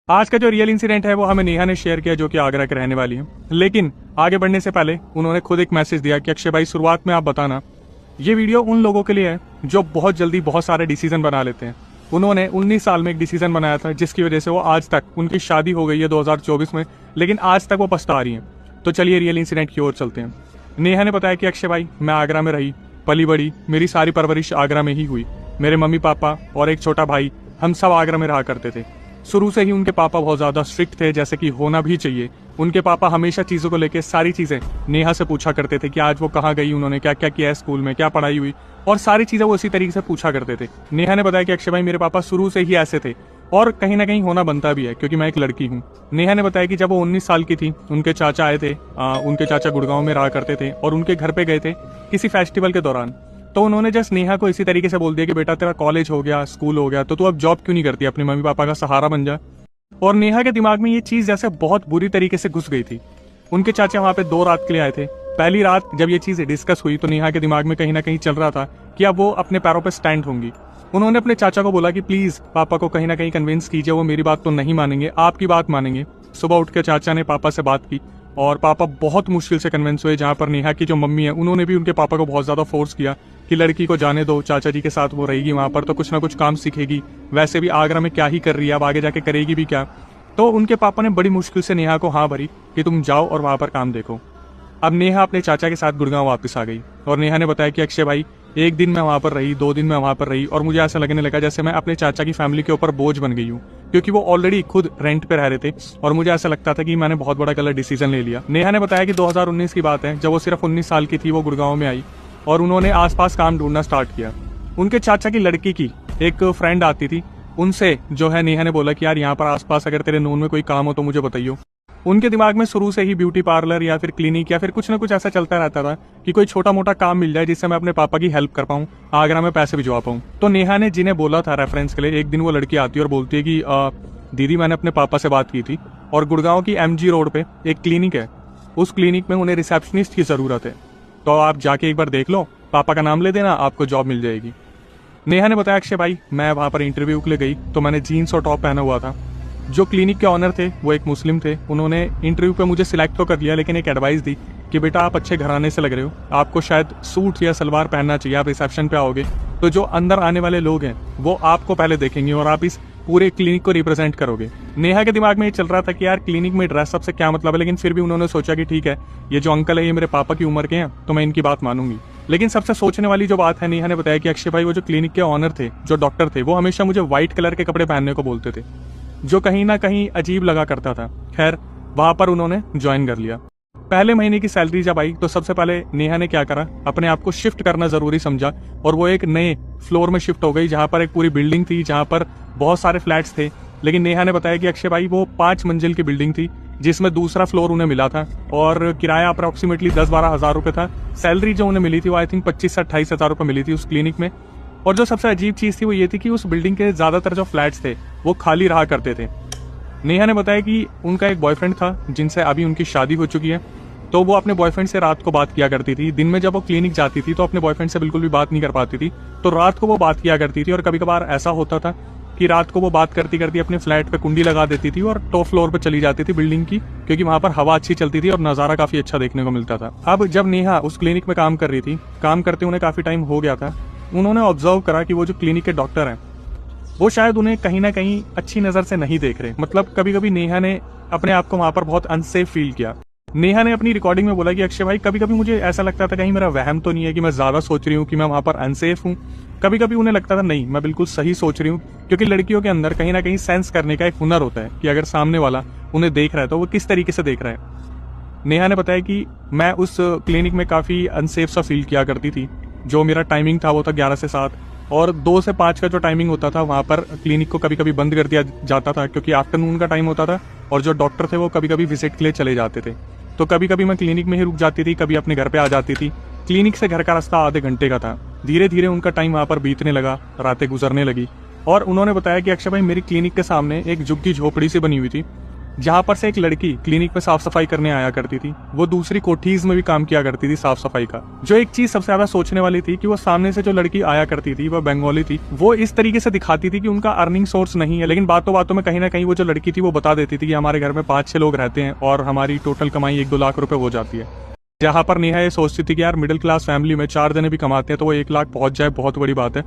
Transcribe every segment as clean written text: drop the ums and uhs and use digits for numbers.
आज का जो रियल इंसिडेंट है वो हमें नेहा ने शेयर किया, जो कि आगरा के रहने वाली है। लेकिन आगे बढ़ने से पहले उन्होंने खुद एक मैसेज दिया कि अक्षय भाई, शुरुआत में आप बताना, ये वीडियो उन लोगों के लिए है जो बहुत जल्दी बहुत सारे डिसीजन बना लेते हैं। उन्होंने 19 साल में एक डिसीजन बनाया था जिसकी वजह से वो आज तक, उनकी शादी हो गई है 2024 में, लेकिन आज तक वो पछता रही हैं। तो चलिए रियल इंसिडेंट की ओर चलते हैं। नेहा ने बताया कि अक्षय भाई, मैं आगरा में रही, पली बड़ी, मेरी सारी परवरिश आगरा में ही हुई। मेरे मम्मी पापा और एक छोटा भाई, हम सब आगरा में रहा करते थे। शुरू से ही उनके पापा बहुत ज्यादा स्ट्रिक्ट थे, जैसे कि होना भी चाहिए। उनके पापा हमेशा चीजों को लेकर सारी चीजें नेहा से पूछा करते थे कि आज वो कहाँ गई, उन्होंने क्या क्या किया है स्कूल में, क्या पढ़ाई हुई, और सारी चीजें वो इसी तरीके से पूछा करते थे। नेहा ने बताया कि अक्षय भाई, मेरे पापा शुरू से ही ऐसे थे और कहीं ना कहीं होना बनता भी है क्योंकि मैं एक लड़की हूँ। नेहा ने बताया कि जब वो 19 साल की थी, उनके चाचा आए थे। उनके चाचा गुड़गांव में रहा करते थे और उनके घर पे गए थे किसी फेस्टिवल के दौरान। तो उन्होंने जस्ट नेहा को इसी तरीके से बोल दिया कि बेटा, तेरा कॉलेज हो गया, स्कूल हो गया, तो तू अब जॉब क्यों नहीं करती, अपने मम्मी पापा का सहारा बन जा। और नेहा के दिमाग में ये चीज जैसे बहुत बुरी तरीके से घुस गई थी। उनके चाचा वहां पे 2 रात के लिए आए थे। पहली रात जब ये चीज डिस्कस हुई तो नेहा के दिमाग में कहीं ना कहीं चल रहा था कि अब वो अपने पैरों पे स्टैंड होंगी। उन्होंने अपने चाचा को बोला कि प्लीज पापा को कहीं ना कहीं कन्विंस कीजिए, वो मेरी बात तो नहीं मानेंगे, आपकी बात मानेंगे। सुबह उठ के चाचा ने पापा से बात की और पापा बहुत मुश्किल से कन्विंस हुए। जहां पर नेहा की जो मम्मी है, उन्होंने भी उनके पापा को बहुत ज्यादा फोर्स किया कि लड़की को जाने दो, चाचा जी के साथ वो रहेगी वहां पर तो कुछ ना कुछ काम सीखेगी, वैसे भी आगरा में क्या ही कर रही है, अब आगे जाके करेगी भी क्या। तो उनके पापा ने बड़ी मुश्किल से नेहा को हाँ भरी कि तुम जाओ और वहां पर काम देखो। अब नेहा अपने चाचा के साथ गुड़गांव वापस आ गई और नेहा ने बताया कि अक्षय भाई, 1 दिन मैं वहां पर रही, 2 दिन मैं वहां पर रही और मुझे ऐसा लगने लगा जैसे मैं अपने चाचा की फैमिली के ऊपर बोझ बन गई हूँ, क्योंकि वो ऑलरेडी खुद रेंट पे रह रहे थे और मुझे ऐसा लगता था कि मैंने बहुत बड़ा गलत डिसीजन ले लिया। नेहा ने बताया कि 2019 की बात है, जब वो सिर्फ 19 साल की थी, वो गुड़गांव में आई और उन्होंने आसपास काम ढूंढना स्टार्ट किया। उनके चाचा की लड़की की एक फ्रेंड आती थी, उनसे जो है नेहा ने बोला कि यार, यहाँ पर आसपास अगर तेरे नोन में कोई काम हो तो मुझे बताइयो। उनके दिमाग में शुरू से ही ब्यूटी पार्लर या फिर क्लिनिक या फिर कुछ ना कुछ ऐसा चलता रहता था कि कोई छोटा मोटा काम मिल जाए जिससे मैं अपने पापा की हेल्प कर पाऊँ, आगरा में पैसे भिजवा पाऊँ। तो नेहा ने जिन्हें बोला था रेफरेंस के लिए, एक दिन वो लड़की आती है और बोलती है कि दीदी, मैंने अपने पापा से बात की थी और गुड़गांव की MG रोड पे एक क्लिनिक है, उस क्लिनिक में उन्हें रिसेप्शनिस्ट की जरूरत है, तो आप जाके एक बार देख लो, पापा का नाम ले देना, आपको जॉब मिल जाएगी। नेहा ने बताया अक्षय भाई, मैं वहां पर इंटरव्यू के लिए गई तो मैंने जीन्स और टॉप पहना हुआ था। जो क्लिनिक के ऑनर थे वो एक मुस्लिम थे। उन्होंने इंटरव्यू पे मुझे सिलेक्ट तो कर लिया, लेकिन एक एडवाइस दी कि बेटा, आप अच्छे घराने से लग रहे हो, आपको शायद सूट या सलवार पहनना चाहिए, आप रिसेप्शन पे आओगे तो जो अंदर आने वाले लोग हैं वो आपको पहले देखेंगे और आप इस पूरे क्लिनिक को रिप्रेजेंट करोगे। नेहा के दिमाग में ये चल रहा था कि यार, क्लिनिक में ड्रेसअप से क्या मतलब है, लेकिन फिर भी उन्होंने सोचा कि ठीक है, ये जो अंकल है ये मेरे पापा की उम्र के हैं तो मैं इनकी बात मानूंगी। लेकिन सबसे सोचने वाली जो बात है, नेहा ने बताया कि अक्षय भाई, वो जो क्लिनिक के ऑनर थे, जो डॉक्टर थे, वो हमेशा मुझे व्हाइट कलर के कपड़े पहनने को बोलते थे, जो कहीं ना कहीं अजीब लगा करता था। खैर, वहां पर उन्होंने ज्वाइन कर लिया। पहले महीने की सैलरी जब आई तो सबसे पहले नेहा ने क्या करा, अपने आप को शिफ्ट करना जरूरी समझा और वो एक नए फ्लोर में शिफ्ट हो गई, जहां पर एक पूरी बिल्डिंग थी, जहां पर बहुत सारे फ्लैट्स थे। लेकिन नेहा ने बताया कि अक्षय भाई, वो 5 मंजिल की बिल्डिंग थी जिसमें दूसरा फ्लोर उन्हें मिला था और किराया अप्रोक्सीमेटली 10-12 हजार रुपए था। सैलरी जो उन्हें मिली थी वो आई थिंक 25 से 28 हजार रुपए मिली थी उस क्लिनिक में। और जो सबसे अजीब चीज थी वो ये थी कि उस बिल्डिंग के ज्यादातर जो फ्लैट्स थे वो खाली रहा करते थे। नेहा ने बताया कि उनका एक बॉयफ्रेंड था जिनसे अभी उनकी शादी हो चुकी है, तो वो अपने बॉयफ्रेंड से रात को बात किया करती थी। दिन में जब वो क्लिनिक जाती थी तो अपने बॉयफ्रेंड से बिल्कुल भी बात नहीं कर पाती थी, तो रात को वो बात किया करती थी। और कभी कभार ऐसा होता था कि रात को वो बात करती करती अपने फ्लैट पे कुंडी लगा देती थी और टॉप फ्लोर पे चली जाती थी बिल्डिंग की, क्योंकि वहां पर हवा अच्छी चलती थी और नजारा काफी अच्छा देखने को मिलता था। अब जब नेहा उस क्लिनिक में काम कर रही थी, काम करते उन्हें काफी टाइम हो गया था, उन्होंने ऑब्जर्व करा कि वो जो क्लिनिक के डॉक्टर हैं वो शायद उन्हें कहीं ना कहीं अच्छी नजर से नहीं देख रहे। मतलब कभी कभी नेहा ने अपने आप को वहां पर बहुत अनसेफ फील किया। नेहा ने अपनी रिकॉर्डिंग में बोला कि अक्षय भाई, कभी कभी मुझे ऐसा लगता था कहीं मेरा वहम तो नहीं है कि मैं ज्यादा सोच रही हूँ कि मैं वहां पर अनसेफ हूँ। कभी कभी उन्हें लगता था नहीं, मैं बिल्कुल सही सोच रही हूँ, क्योंकि लड़कियों के अंदर कहीं ना कहीं सेंस करने का एक हुनर होता है कि अगर सामने वाला उन्हें देख रहा है तो वो किस तरीके से देख रहा है। नेहा ने बताया कि मैं उस क्लिनिक में काफी अनसेफ सा फील किया करती थी। जो मेरा टाइमिंग था वो था 11 से 7 और 2 से 5 का जो टाइमिंग होता था, वहां पर क्लिनिक को कभी कभी बंद कर दिया जाता था क्योंकि आफ्टरनून का टाइम होता था और जो डॉक्टर थे वो कभी कभी विजिट के लिए चले जाते थे। तो कभी कभी मैं क्लिनिक में ही रुक जाती थी, कभी अपने घर पे आ जाती थी। क्लिनिक से घर का रास्ता आधे घंटे का था। धीरे धीरे उनका टाइम वहां पर बीतने लगा, रातें गुजरने लगी और उन्होंने बताया कि अक्षय भाई, मेरी क्लिनिक के सामने एक झुग्गी झोपड़ी सी बनी हुई थी जहाँ पर से एक लड़की क्लिनिक में साफ सफाई करने आया करती थी, वो दूसरी कोठीज में भी काम किया करती थी साफ सफाई का। जो एक चीज सबसे ज्यादा सोचने वाली थी कि वो सामने से जो लड़की आया करती थी, वो बंगाली थी, वो इस तरीके से दिखाती थी कि उनका अर्निंग सोर्स नहीं है, लेकिन बातों बातों में कहीं ना कहीं वो जो लड़की थी वो बता देती थी कि हमारे घर में 5-6 लोग रहते हैं और हमारी टोटल कमाई 1-2 लाख रुपए हो जाती है। जहाँ पर नेहा ये सोचती थी कि यार मिडिल क्लास फैमिली में 4 जने भी कमाते हैं तो वो 1 लाख पहुंच जाए, बहुत बड़ी बात है।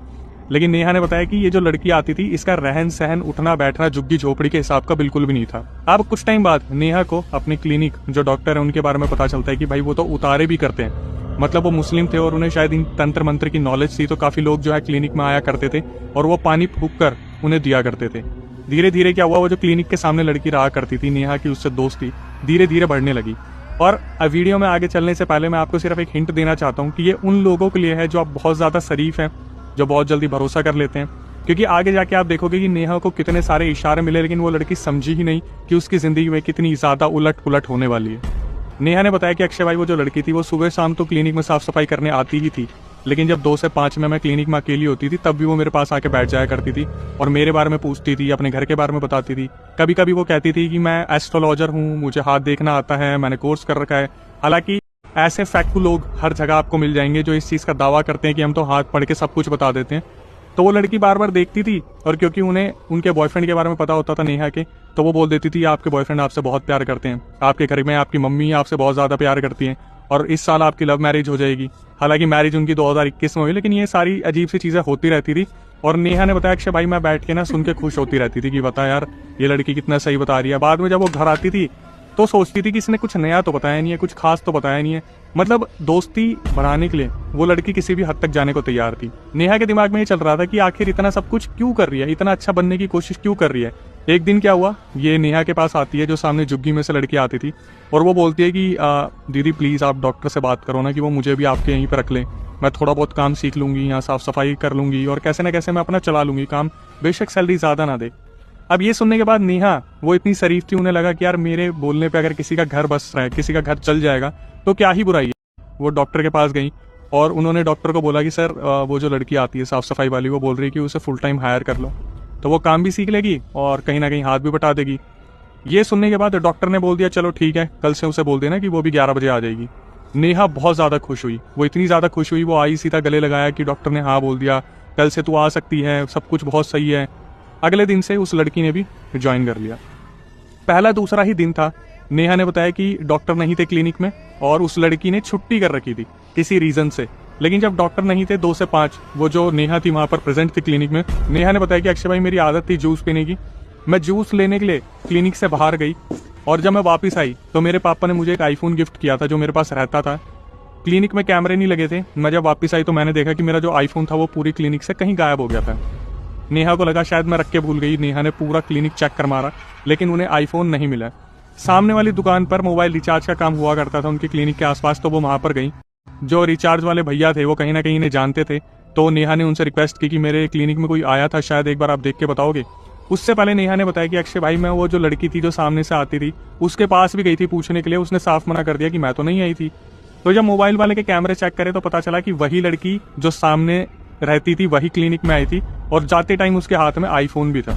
लेकिन नेहा ने बताया कि ये जो लड़की आती थी, इसका रहन सहन, उठना बैठना झुग्गी झोपड़ी के हिसाब का बिल्कुल भी नहीं था। अब कुछ टाइम बाद नेहा को अपनी क्लिनिक जो डॉक्टर है उनके बारे में पता चलता है कि भाई वो तो उतारे भी करते हैं, मतलब वो मुस्लिम थे और उन्हें शायद इन तंत्र मंत्र की नॉलेज थी, तो काफी लोग जो है क्लिनिक में आया करते थे और वो पानी फूंक कर उन्हें दिया करते थे। धीरे धीरे क्या हुआ, वो जो क्लिनिक के सामने लड़की रहा करती थी, नेहा की उससे दोस्ती धीरे धीरे बढ़ने लगी। और वीडियो में आगे चलने से पहले मैं आपको सिर्फ एक हिंट देना चाहता हूँ कि ये उन लोगों के लिए है जो आप बहुत ज्यादा शरीफ हैं, जो बहुत जल्दी भरोसा कर लेते हैं, क्योंकि आगे जाके आप देखोगे कि नेहा को कितने सारे इशारे मिले, लेकिन वो लड़की समझी ही नहीं कि उसकी जिंदगी में कितनी ज्यादा उलट पुलट होने वाली है। नेहा ने बताया कि अक्षय भाई वो जो लड़की थी वो सुबह शाम तो क्लिनिक में साफ सफाई करने आती ही थी, लेकिन जब 2 से 5 में मैं क्लिनिक में अकेली होती थी तब भी वो मेरे पास आके बैठ जाया करती थी और मेरे बारे में पूछती थी, अपने घर के बारे में बताती थी। कभी कभी वो कहती थी कि मैं एस्ट्रोलॉजर हूँ, मुझे हाथ देखना आता है, मैंने कोर्स कर रखा है। हालांकि ऐसे फैक्टू लोग हर जगह आपको मिल जाएंगे जो इस चीज का दावा करते हैं कि हम तो हाथ पढ़ के सब कुछ बता देते हैं। तो वो लड़की बार बार देखती थी और क्योंकि उन्हें उनके बॉयफ्रेंड के बारे में पता होता था नेहा के, तो वो बोल देती थी आपके बॉयफ्रेंड आपसे बहुत प्यार करते हैं, आपके घर में आपकी मम्मी आपसे बहुत ज्यादा प्यार करती हैं और इस साल आपकी लव मैरिज हो जाएगी। हालांकि मैरिज उनकी 2021 में हुई, लेकिन ये सारी अजीब सी चीजें होती रहती थी। और नेहा ने बताया अक्षय भाई मैं बैठ के ना सुन के खुश होती रहती थी कि बता यार ये लड़की कितना सही बता रही है। बाद में जब वो घर आती थी तो सोचती थी कि इसने कुछ नया तो बताया नहीं है, कुछ खास तो बताया नहीं है। मतलब दोस्ती बढ़ाने के लिए वो लड़की किसी भी हद तक जाने को तैयार थी। नेहा के दिमाग में ये चल रहा था कि आखिर इतना सब कुछ क्यों कर रही है, इतना अच्छा बनने की कोशिश क्यों कर रही है। एक दिन क्या हुआ, ये नेहा के पास आती है जो सामने झुग्गी में से लड़की आती थी और वो बोलती है कि दीदी प्लीज आप डॉक्टर से बात करो ना कि वो मुझे भी आपके यहीं पर रख लें, मैं थोड़ा बहुत काम सीख लूंगी, यहाँ साफ सफाई कर लूंगी और कैसे ना कैसे मैं अपना चला लूंगी काम, बेशक सैलरी ज्यादा ना दे। अब ये सुनने के बाद नेहा वो इतनी शरीफ थी, उन्हें लगा कि यार मेरे बोलने पे अगर किसी का घर बस रहा है, किसी का घर चल जाएगा तो क्या ही बुराई है। वो डॉक्टर के पास गई और उन्होंने डॉक्टर को बोला कि सर वो जो लड़की आती है साफ सफाई वाली, वो बोल रही है कि उसे फुल टाइम हायर कर लो, तो वो काम भी सीख लेगी और कहीं ना कहीं हाथ भी बटा देगी। ये सुनने के बाद डॉक्टर ने बोल दिया चलो ठीक है, कल से उसे बोल देना कि वो भी 11 बजे आ जाएगी। नेहा बहुत ज्यादा खुश हुई, वो इतनी ज्यादा खुश हुई, वो आई सीधा गले लगाया कि डॉक्टर ने हाँ बोल दिया, कल से तू आ सकती है, सब कुछ बहुत सही है। अगले दिन से उस लड़की ने भी ज्वाइन कर लिया। पहला दूसरा ही दिन था, नेहा ने बताया कि डॉक्टर नहीं थे क्लिनिक में और उस लड़की ने छुट्टी कर रखी थी किसी रीजन से। लेकिन जब डॉक्टर नहीं थे 2 से 5, वो जो नेहा थी वहां पर प्रेजेंट थी क्लिनिक में। नेहा ने बताया कि अक्षय भाई मेरी आदत थी जूस पीने की, मैं जूस लेने के लिए क्लिनिक से बाहर गई और जब मैं वापस आई तो मेरे पापा ने मुझे एक आईफोन गिफ्ट किया था जो मेरे पास रहता था। क्लिनिक में कैमरे नहीं लगे थे, मैं जब वापस आई तो मैंने देखा कि मेरा जो आईफोन था वो पूरी क्लिनिक से कहीं गायब हो गया था। नेहा को लगा शायद मैं रख के भूल गई। नेहा ने पूरा क्लिनिक चेक कर मारा लेकिन उन्हें आईफोन नहीं मिला। सामने वाली दुकान पर मोबाइल रिचार्ज का काम हुआ करता था उनकी क्लिनिक के आसपास, तो वो वहां पर गई। जो रिचार्ज वाले भैया थे वो कहीं ना कहीं इन्हें जानते थे, तो नेहा ने उनसे रिक्वेस्ट की कि मेरे क्लिनिक में कोई आया था, शायद एक बार आप देख के बताओगे। उससे पहले नेहा ने बताया कि अक्षय भाई मैं वो जो लड़की थी जो सामने से आती थी उसके पास भी गई थी पूछने के लिए, उसने साफ मना कर दिया कि मैं तो नहीं आई थी। तो जब मोबाइल वाले के कैमरे चेक करे तो पता चला कि वही लड़की जो सामने रहती थी वही क्लिनिक में आई थी और जाते टाइम उसके हाथ में आईफोन भी था।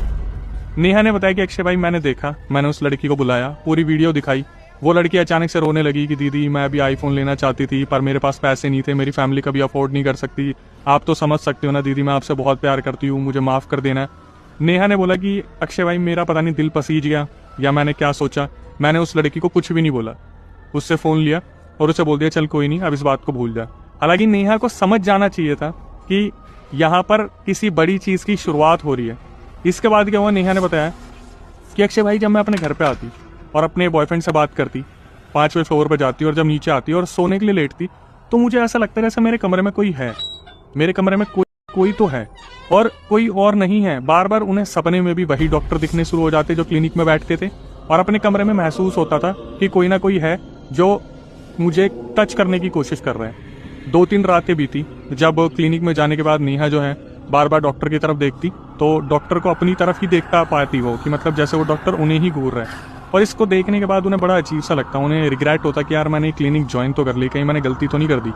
नेहा ने बताया कि अक्षय भाई मैंने देखा, मैंने उस लड़की को बुलाया, पूरी वीडियो दिखाई। वो लड़की अचानक से रोने लगी कि दीदी मैं अभी आईफोन लेना चाहती थी पर मेरे पास पैसे नहीं थे, मेरी फैमिली कभी अफोर्ड नहीं कर सकती, आप तो समझ सकते हो ना दीदी, मैं आपसे बहुत प्यार करती हूँ, मुझे माफ कर देना। नेहा ने बोला कि अक्षय भाई मेरा पता नहीं दिल पसीज गया या मैंने क्या सोचा, मैंने उस लड़की को कुछ भी नहीं बोला, उससे फोन लिया और उसे बोल दिया चल कोई नहीं अब इस बात को भूल जा। हालांकि नेहा को समझ जाना चाहिए था कि यहाँ पर किसी बड़ी चीज की शुरुआत हो रही है। इसके बाद क्या हुआ, नेहा ने बताया कि अक्षय भाई जब मैं अपने घर पे आती और अपने बॉयफ्रेंड से बात करती, 5वें फ्लोर पे जाती और जब नीचे आती और सोने के लिए लेटती तो मुझे ऐसा लगता है जैसे मेरे कमरे में कोई है, मेरे कमरे में कोई तो है और कोई और नहीं है। बार बार उन्हें सपने में भी वही डॉक्टर दिखने शुरू हो जाते जो क्लिनिक में बैठते थे और अपने कमरे में महसूस होता था कि कोई ना कोई है जो मुझे टच करने की कोशिश कर रहे हैं। 2-3 रातें बीती जब क्लिनिक में जाने के बाद नेहा जो है बार बार डॉक्टर की तरफ देखती तो डॉक्टर को अपनी तरफ ही देखता पाती वो, कि मतलब जैसे वो डॉक्टर उन्हें ही घूर रहा है। और इसको देखने के बाद उन्हें बड़ा अजीब सा लगता, उन्हें रिग्रेट होता कि यार मैंने क्लिनिक ज्वाइन तो कर ली, कहीं मैंने गलती तो नहीं कर दी।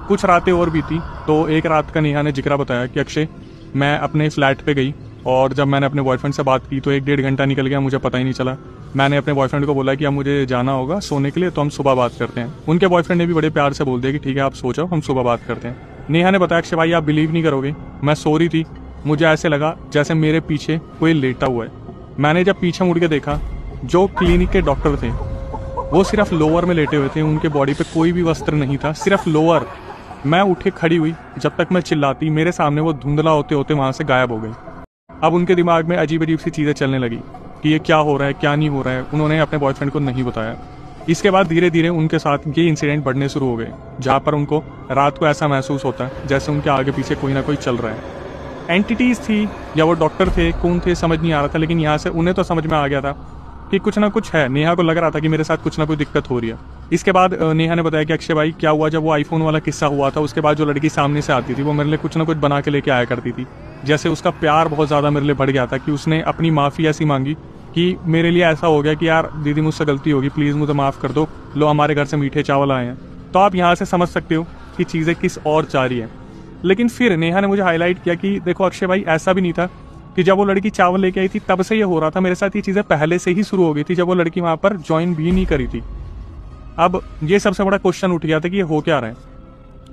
कुछ रातें और बीती तो एक रात का नेहा ने जिक्र बताया कि अक्षय मैं अपने फ्लैट पे गई और जब मैंने अपने बॉयफ्रेंड से बात की तो 1-1.5 घंटा निकल गया, मुझे पता ही नहीं चला। मैंने अपने बॉयफ्रेंड को बोला कि अब मुझे जाना होगा सोने के लिए, तो हम सुबह बात करते हैं। उनके बॉयफ्रेंड ने भी बड़े प्यार से बोल दिया कि ठीक है आप सो जाओ, हम सुबह बात करते हैं। नेहा ने बताया अक्षय भाई आप बिलीव नहीं करोगे, मैं सो रही थी, मुझे ऐसे लगा जैसे मेरे पीछे कोई लेटा हुआ है। मैंने जब पीछे मुड़ के देखा, जो क्लिनिक के डॉक्टर थे वो सिर्फ लोअर में लेटे हुए थे, उनके बॉडी पे कोई भी वस्त्र नहीं था, सिर्फ लोअर। मैं उठ के खड़ी हुई, जब तक मैं चिल्लाती मेरे सामने वो धुंधला होते होते वहां से गायब हो गई। अब उनके दिमाग में अजीब अजीब सी चीज़ें चलने लगी कि ये क्या हो रहा है क्या नहीं हो रहा है। उन्होंने अपने बॉयफ्रेंड को नहीं बताया। इसके बाद धीरे धीरे उनके साथ ये इंसिडेंट बढ़ने शुरू हो गए, जहाँ पर उनको रात को ऐसा महसूस होता है जैसे उनके आगे पीछे कोई ना कोई चल रहा है। एंटिटीज थी या वो डॉक्टर थे, कौन थे समझ नहीं आ रहा था, लेकिन यहाँ से उन्हें तो समझ में आ गया था कि कुछ ना कुछ है। नेहा को लग रहा था कि मेरे साथ कुछ ना कुछ दिक्कत हो रही है। इसके बाद नेहा ने बताया कि अक्षय भाई क्या हुआ, जब वो आईफोन वाला किस्सा हुआ था उसके बाद जो लड़की सामने से आती थी वो मेरे लिए कुछ ना कुछ बना के लेके आया करती थी। जैसे उसका प्यार बहुत ज़्यादा मेरे लिए बढ़ गया था कि उसने अपनी माफ़ी ऐसी मांगी कि मेरे लिए ऐसा हो गया कि यार दीदी मुझसे गलती होगी, प्लीज़ मुझे माफ़ कर दो, लो हमारे घर से मीठे चावल आए हैं। तो आप यहाँ से समझ सकते हो कि चीज़ें किस और जा रही हैं। लेकिन फिर नेहा ने मुझे हाईलाइट किया कि देखो अक्षय भाई ऐसा भी नहीं था कि जब वो लड़की चावल लेके आई थी तब से ये हो रहा था, मेरे साथ ये चीज़ें पहले से ही शुरू हो गई थी, जब वो लड़की वहाँ पर ज्वाइन भी नहीं करी थी। अब ये सबसे बड़ा क्वेश्चन उठ गया था कि ये हो क्या रहा है।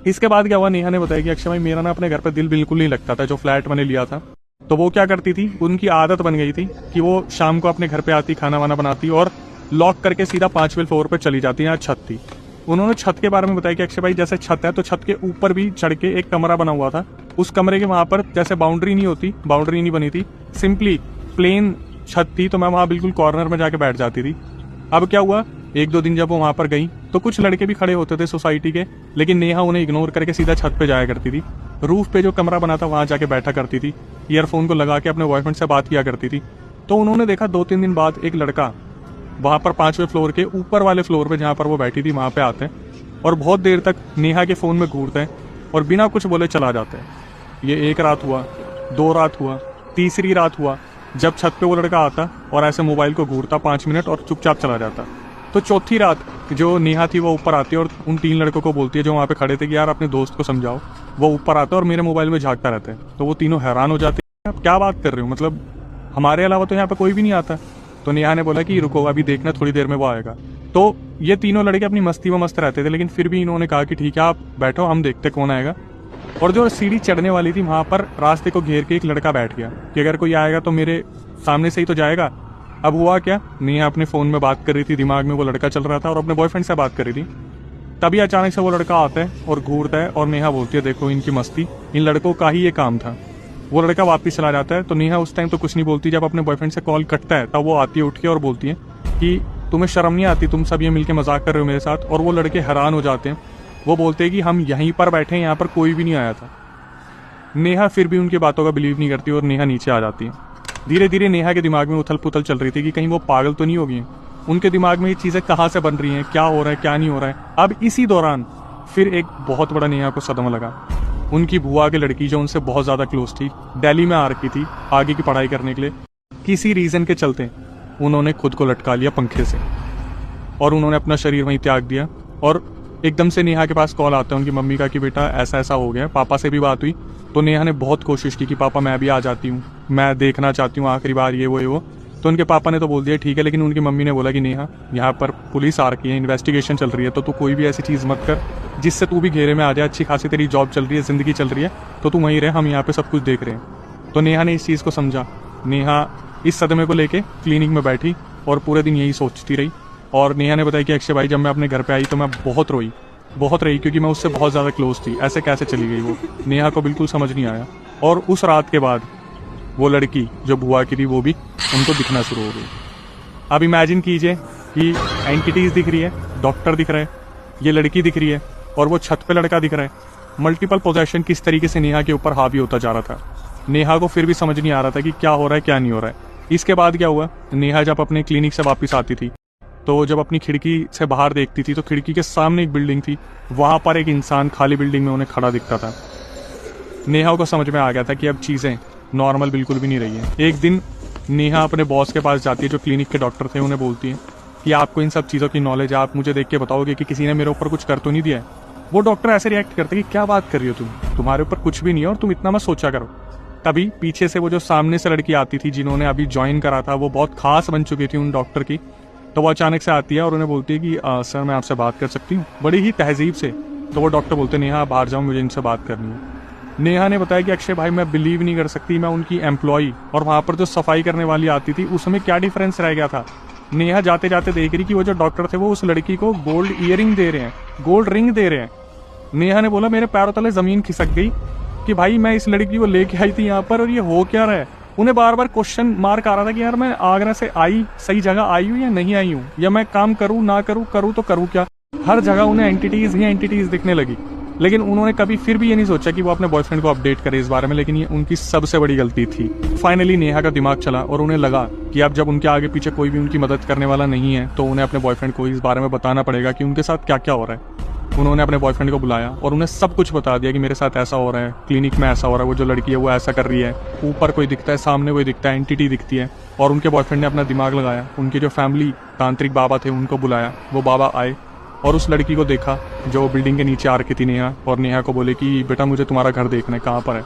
इसके बाद क्या हुआ, नेहा ने बताया कि अक्षय भाई मेरा ना अपने घर पर दिल बिल्कुल नहीं लगता था। जो फ्लैट मैंने लिया था तो वो क्या करती थी, उनकी आदत बन गई थी कि वो शाम को अपने घर पे आती, खाना वाना बनाती और लॉक करके सीधा 5वें फ्लोर पर चली जाती। यहाँ छत थी। उन्होंने छत के बारे में बताया कि अक्षय भाई जैसे छत है तो छत के ऊपर भी चढ़ के एक कमरा बना हुआ था। उस कमरे के वहां पर जैसे बाउंड्री नहीं बनी थी, सिंपली प्लेन छत थी, तो मैं वहां बिल्कुल कॉर्नर में जाके बैठ जाती थी। अब क्या हुआ, 1-2 दिन जब वो वहां पर गई तो कुछ लड़के भी खड़े होते थे सोसाइटी के, लेकिन नेहा उन्हें इग्नोर करके सीधा छत पे जाया करती थी। रूफ पे जो कमरा बना था वहां जाके बैठा करती थी, ईयरफोन को लगा के अपने बॉयफ्रेंड से बात किया करती थी। तो उन्होंने देखा 2-3 दिन बाद एक लड़का वहां पर 5वें फ्लोर के ऊपर वाले फ्लोर पे जहां पर वो बैठी थी वहां पे आते हैं और बहुत देर तक नेहा के फोन में घूरते हैं और बिना कुछ बोले चला जाते हैं। ये 1 रात हुआ, 2 रात हुआ, तीसरी रात हुआ जब छत पे वो लड़का आता और ऐसे मोबाइल को घूरता 5 मिनट और चुपचाप चला जाता। तो चौथी रात जो नेहा थी वो ऊपर आती है और उन 3 लड़कों को बोलती है जो वहाँ पे खड़े थे कि यार अपने दोस्त को समझाओ। वो ऊपर आता है और मेरे मोबाइल में झांकता रहता है। तो वो तीनों हैरान हो जाते हैं, आप क्या बात कर रहे हो, मतलब हमारे अलावा तो यहाँ पे कोई भी नहीं आता। तो नेहा ने बोला कि रुको अभी देखना, थोड़ी देर में वो आएगा। तो ये तीनों लड़के अपनी मस्ती में मस्त रहते थे, लेकिन फिर भी इन्होंने कहा कि ठीक है आप बैठो, हम देखते कौन आएगा। और जो सीढ़ी चढ़ने वाली थी वहां पर रास्ते को घेर के एक लड़का बैठ गया कि अगर कोई आएगा तो मेरे सामने से ही तो जाएगा। अब हुआ क्या, नेहा अपने फोन में बात कर रही थी, दिमाग में वो लड़का चल रहा था और अपने बॉयफ्रेंड से बात कर रही थी। तभी अचानक से वो लड़का आता है और घूरता है और नेहा बोलती है देखो इनकी मस्ती, इन लड़कों का ही ये काम था। वो लड़का वापस चला जाता है। तो नेहा उस टाइम तो कुछ नहीं बोलती। जब अपने बॉयफ्रेंड से कॉल कटता है तब वो आती है उठ के और बोलती है कि तुम्हें शर्म नहीं आती, तुम सब ये मिलके मजाक कर रहे हो मेरे साथ। और वो लड़के हैरान हो जाते हैं, वो बोलते हैं कि हम यहीं पर बैठे हैं, यहाँ पर कोई भी नहीं आया था। नेहा फिर भी उनकी बातों का बिलीव नहीं करती और नेहा नीचे आ जाती है। धीरे धीरे नेहा के दिमाग में उथल पुथल चल रही थी कि कहीं वो पागल तो नहीं हो गई। उनके दिमाग में ये चीज़ें कहाँ से बन रही हैं, क्या हो रहा है क्या नहीं हो रहा है। अब इसी दौरान फिर एक बहुत बड़ा नेहा को सदमा लगा। उनकी बुआ की लड़की जो उनसे बहुत ज़्यादा क्लोज थी, दिल्ली में आ रखी थी आगे की पढ़ाई करने के लिए, किसी रीज़न के चलते उन्होंने खुद को लटका लिया पंखे से और उन्होंने अपना शरीर वहीं त्याग दिया। और एकदम से नेहा के पास कॉल आता है उनकी मम्मी का कि बेटा ऐसा ऐसा हो गया। पापा से भी बात हुई तो नेहा ने बहुत कोशिश की कि पापा मैं भी आ जाती हूँ, मैं देखना चाहती हूँ आखिरी बार ये वो। तो उनके पापा ने तो बोल दिया ठीक है, लेकिन उनकी मम्मी ने बोला कि नेहा यहाँ पर पुलिस आ रखी है, इन्वेस्टिगेशन चल रही है, तो तू कोई भी ऐसी चीज़ मत कर जिससे तू भी घेरे में आ जाए। अच्छी खासी तेरी जॉब चल रही है, ज़िंदगी चल रही है, तो तू वहीं रहे, हम यहाँ पे सब कुछ देख रहे हैं। तो नेहा ने इस चीज़ को समझा। नेहा इस सदमे को लेके क्लिनिक में बैठी और पूरे दिन यही सोचती रही। और नेहा ने बताया कि अक्षय भाई जब मैं अपने घर पे आई तो मैं बहुत रही क्योंकि मैं उससे बहुत ज़्यादा क्लोज थी। ऐसे कैसे चली गई वो, नेहा को बिल्कुल समझ नहीं आया। और उस रात के बाद वो लड़की जो बुआ की थी वो भी उनको दिखना शुरू हो गई। अब इमेजिन कीजिए कि एंटिटीज़ दिख रही है, डॉक्टर दिख रहा है, ये लड़की दिख रही है और वो छत पे लड़का दिख रहा है। मल्टीपल पोजेशन किस तरीके से नेहा के ऊपर हावी होता जा रहा था। नेहा को फिर भी समझ नहीं आ रहा था कि क्या हो रहा है क्या नहीं हो रहा है। इसके बाद क्या हुआ, नेहा जब अपने क्लिनिक से वापस आती थी तो जब अपनी खिड़की से बाहर देखती थी तो खिड़की के सामने एक बिल्डिंग थी, वहां पर एक इंसान खाली बिल्डिंग में उन्हें खड़ा दिखता था। नेहा को समझ में आ गया था कि अब चीज़ें नॉर्मल बिल्कुल भी नहीं रही है। एक दिन नेहा अपने बॉस के पास जाती है जो क्लिनिक के डॉक्टर थे, उन्हें बोलती है कि आपको इन सब चीज़ों की नॉलेज है, आप मुझे देख के बताओगे कि किसी ने मेरे ऊपर कुछ कर तो नहीं दिया है। वो डॉक्टर ऐसे रिएक्ट करते कि क्या बात कर रही हो तुम, तुम्हारे ऊपर कुछ भी नहीं है और तुम इतना मत सोचा करो। तभी पीछे से वो जो सामने से लड़की आती थी जिन्होंने अभी ज्वाइन करा था, वो बहुत खास बन चुकी थी उन डॉक्टर की, तो वो अचानक से आती है और उन्हें बोलती है कि सर मैं आपसे बात कर सकती हूँ, बड़ी ही तहजीब से। तो वो डॉक्टर बोलते नेहा बाहर जाओ, मुझे इनसे बात करनी है। नेहा ने बताया कि अक्षय भाई मैं बिलीव नहीं कर सकती, मैं उनकी एम्प्लॉई और वहाँ पर जो सफाई करने वाली आती थी उसमें क्या डिफरेंस रह गया था। नेहा जाते जाते देख रही कि वो जो डॉक्टर थे वो उस लड़की को गोल्ड ईयरिंग दे रहे हैं, गोल्ड रिंग दे रहे हैं। नेहा ने बोला मेरे पैरों तले जमीन खिसक गई कि भाई मैं इस लड़की को लेके आई थी यहाँ पर और ये हो क्या रहा है। उन्हें बार बार क्वेश्चन मार्क आ रहा था कि यार मैं आगरा से आई, सही जगह आई हूँ या नहीं आई हूँ, या मैं काम करूँ ना करूँ, करूँ तो करूँ क्या। हर जगह उन्हें एंटिटीज ही एंटिटीज दिखने लगी, लेकिन उन्होंने कभी फिर भी ये नहीं सोचा कि वो अपने बॉयफ्रेंड को अपडेट करे इस बारे में, लेकिन ये उनकी सबसे बड़ी गलती थी। फाइनली नेहा का दिमाग चला और उन्हें लगा कि अब जब उनके आगे पीछे कोई भी उनकी मदद करने वाला नहीं है तो उन्हें अपने बॉयफ्रेंड को इस बारे में बताना पड़ेगा कि उनके साथ क्या क्या हो रहा है। उन्होंने अपने बॉयफ्रेंड को बुलाया और उन्हें सब कुछ बता दिया कि मेरे साथ ऐसा हो रहा है, क्लिनिक में ऐसा हो रहा है, वो जो लड़की है वो ऐसा कर रही है, ऊपर कोई दिखता है, सामने कोई दिखता है, एंटिटी दिखती है। और उनके बॉयफ्रेंड ने अपना दिमाग लगाया, उनके जो फैमिली तांत्रिक बाबा थे उनको बुलाया, वो बाबा आए और उस लड़की को देखा जो बिल्डिंग के नीचे आ रखी थी नेहा, और नेहा को बोले कि बेटा मुझे तुम्हारा घर देखना है, कहाँ पर है।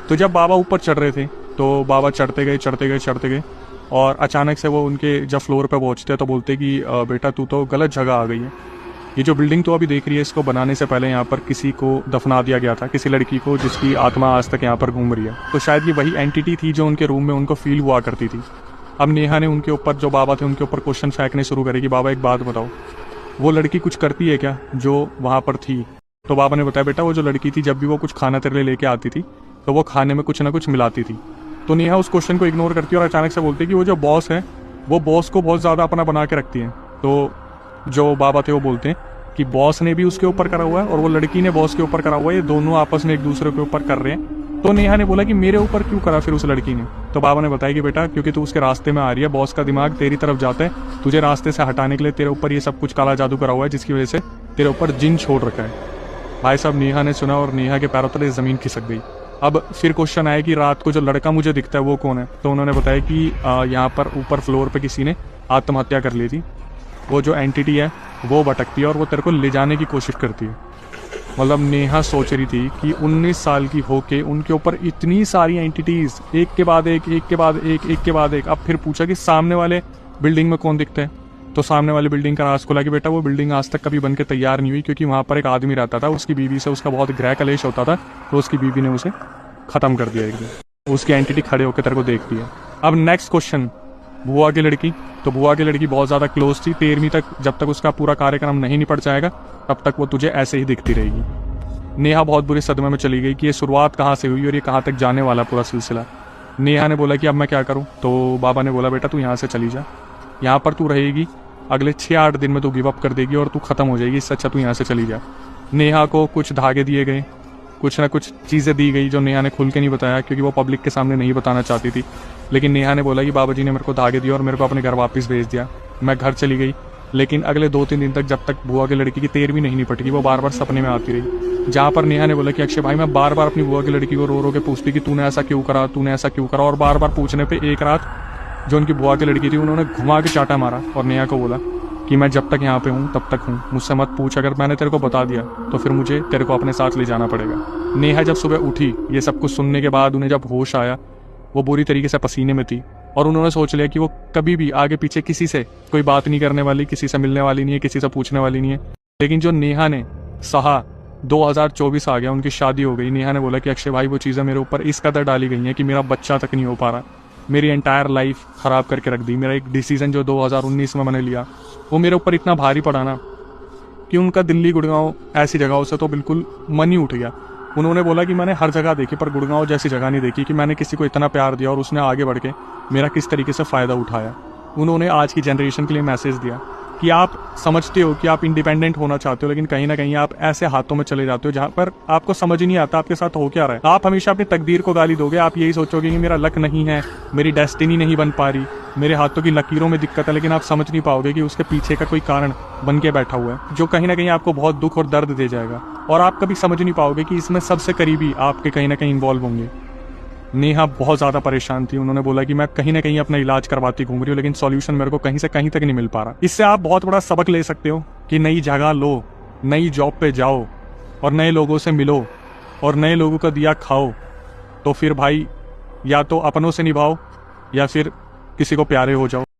तो जब बाबा ऊपर चढ़ रहे थे तो बाबा चढ़ते गए और अचानक से वो उनके जब फ्लोर पे पहुंचते तो बोलते कि बेटा तू तो गलत जगह आ गई है, ये जो बिल्डिंग तो अभी देख रही है इसको बनाने से पहले यहाँ पर किसी को दफना दिया गया था, किसी लड़की को जिसकी आत्मा आज तक यहाँ पर घूम रही है। तो शायद ये वही एंटिटी थी जो उनके रूम में उनको फील हुआ करती थी। अब नेहा ने उनके ऊपर, जो बाबा थे उनके ऊपर क्वेश्चन फेंकने शुरू करे कि बाबा एक बात बताओ, वो लड़की कुछ करती है क्या जो वहाँ पर थी। तो बाबा ने बताया बेटा वो जो लड़की थी जब भी वो कुछ खाना तेरे लिए लेके आती थी तो वो खाने में कुछ ना कुछ मिलाती थी। तो नेहा उस क्वेश्चन को इग्नोर करती है और अचानक से बोलती है कि वो जो बॉस है वो बॉस को बहुत ज़्यादा अपना बना के रखती है। तो जो बाबा थे वो बोलते हैं कि बॉस ने भी उसके ऊपर करा हुआ है और वो लड़की ने बॉस के ऊपर करा हुआ है, ये दोनों आपस में एक दूसरे के ऊपर कर रहे हैं। तो नेहा ने बोला कि मेरे ऊपर क्यों करा फिर उस लड़की ने। तो बाबा ने बताया कि बेटा क्योंकि तू उसके रास्ते में आ रही है, बॉस का दिमाग तेरी तरफ जाता है, तुझे रास्ते से हटाने के लिए तेरे ऊपर ये सब कुछ काला जादू करा हुआ है, जिसकी वजह से तेरे ऊपर जिन छोड़ रखा है। भाई साहब नेहा ने सुना और नेहा के पैरों तले जमीन खिसक गई। अब फिर क्वेश्चन आया कि रात को जो लड़का मुझे दिखता है वो कौन है। तो उन्होंने बताया कि यहाँ पर ऊपर फ्लोर पे किसी ने आत्महत्या कर ली थी, वो जो एंटिटी है वो भटकती है और वो तेरे को ले जाने की कोशिश करती है। मतलब नेहा सोच रही थी कि 19 साल की होके उनके ऊपर इतनी सारी एंटिटीज एक के बाद एक। अब फिर पूछा कि सामने वाले बिल्डिंग में कौन दिखता है। तो सामने वाली बिल्डिंग का राज खोला कि बेटा वो बिल्डिंग आज तक कभी बन के तैयार नहीं हुई, क्योंकि वहाँ पर एक आदमी रहता था, उसकी बीवी से उसका बहुत ग्रह कलेश होता था, तो उसकी बीवी ने उसे खत्म कर दिया एकदम। उसकी एंटिटी खड़े होकर तेरे को देखती है। अब नेक्स्ट क्वेश्चन, बुआ की लड़की। तो बुआ की लड़की बहुत ज़्यादा क्लोज थी, 13वीं तक जब तक उसका पूरा कार्यक्रम नहीं निपट जाएगा तब तक वो तुझे ऐसे ही दिखती रहेगी। नेहा बहुत बुरे सदमे में चली गई कि ये शुरुआत कहाँ से हुई और ये कहाँ तक जाने वाला पूरा सिलसिला। नेहा ने बोला कि अब मैं क्या करूँ। तो बाबा ने बोला बेटा तू यहाँ से चली जा, यहाँ पर तू रहेगी, अगले 6-8 दिन में तू गिव अप कर देगी और तू खत्म हो जाएगी, इससे अच्छा तू यहाँ से चली जा। नेहा को कुछ धागे दिए गए, कुछ ना कुछ चीज़ें दी गई जो नेहा ने खुल के नहीं बताया, क्योंकि वो पब्लिक के सामने नहीं बताना चाहती थी। लेकिन नेहा ने बोला कि बाबा जी ने मेरे को धागे दिए और मेरे को अपने घर वापस भेज दिया। मैं घर चली गई, लेकिन अगले 2-3 दिन तक जब तक बुआ की लड़की की 13वीं नहीं निपटी वो बार बार सपने में आती रही, जहाँ पर नेहा ने बोला कि अक्षय भाई मैं बार बार अपनी बुआ की लड़की को रो रो के पूछती कि तूने ऐसा क्यों करा, तूने ऐसा क्यों करा। और बार बार पूछने पर एक रात जो उनकी बुआ की लड़की थी उन्होंने घुमा के चाटा मारा और नेहा को बोला कि मैं जब तक यहाँ पे हूँ तब तक हूँ, मुझसे मत पूछ, अगर मैंने तेरे को बता दिया तो फिर मुझे तेरे को अपने साथ ले जाना पड़ेगा। नेहा जब सुबह उठी ये सब कुछ सुनने के बाद उन्हें जब होश आया वो बुरी तरीके से पसीने में थी और उन्होंने सोच लिया कि वो कभी भी आगे पीछे किसी से कोई बात नहीं करने वाली, किसी से मिलने वाली नहीं है, किसी से पूछने वाली नहीं है। लेकिन जो नेहा ने सहा, 2024 आ गया, उनकी शादी हो गई। नेहा ने बोला कि अक्षय भाई वो चीज़ें मेरे ऊपर इस कदर डाली गई हैं कि मेरा बच्चा तक नहीं हो पा रहा, मेरी एंटायर लाइफ ख़राब करके रख दी। मेरा एक डिसीज़न जो 2019 में मैंने लिया वो मेरे ऊपर इतना भारी पड़ा ना कि उनका दिल्ली गुड़गांव ऐसी जगहों से तो बिल्कुल मन ही उठ गया। उन्होंने बोला कि मैंने हर जगह देखी पर गुड़गांव जैसी जगह नहीं देखी कि मैंने किसी को इतना प्यार दिया और उसने आगे बढ़ के मेरा किस तरीके से फ़ायदा उठाया। उन्होंने आज की जनरेशन के लिए मैसेज दिया कि आप समझते हो कि आप इंडिपेंडेंट होना चाहते हो, लेकिन कहीं ना कहीं आप ऐसे हाथों में चले जाते हो जहाँ पर आपको समझ ही नहीं आता आपके साथ हो क्या रहा है। आप हमेशा अपनी तकदीर को गाली दोगे, आप यही सोचोगे कि मेरा लक नहीं है, मेरी डेस्टिनी नहीं बन पा रही, मेरे हाथों की लकीरों में दिक्कत है, लेकिन आप समझ नहीं पाओगे कि उसके पीछे का कोई कारण बन के बैठा हुआ है जो कहीं ना कहीं आपको बहुत दुख और दर्द दे जाएगा। और आप कभी समझ नहीं पाओगे कि इसमें सबसे करीबी आपके कहीं ना कहीं इन्वॉल्व होंगे। नेहा बहुत ज़्यादा परेशान थी। उन्होंने बोला कि मैं कहीं ना कहीं अपना इलाज करवाती घूम रही हूँ, लेकिन सॉल्यूशन मेरे को कहीं से कहीं तक नहीं मिल पा रहा। इससे आप बहुत बड़ा सबक ले सकते हो कि नई जगह लो, नई जॉब पे जाओ और नए लोगों से मिलो और नए लोगों का दिया खाओ, तो फिर भाई या तो अपनों से निभाओ या फिर किसी को प्यारे हो जाओ।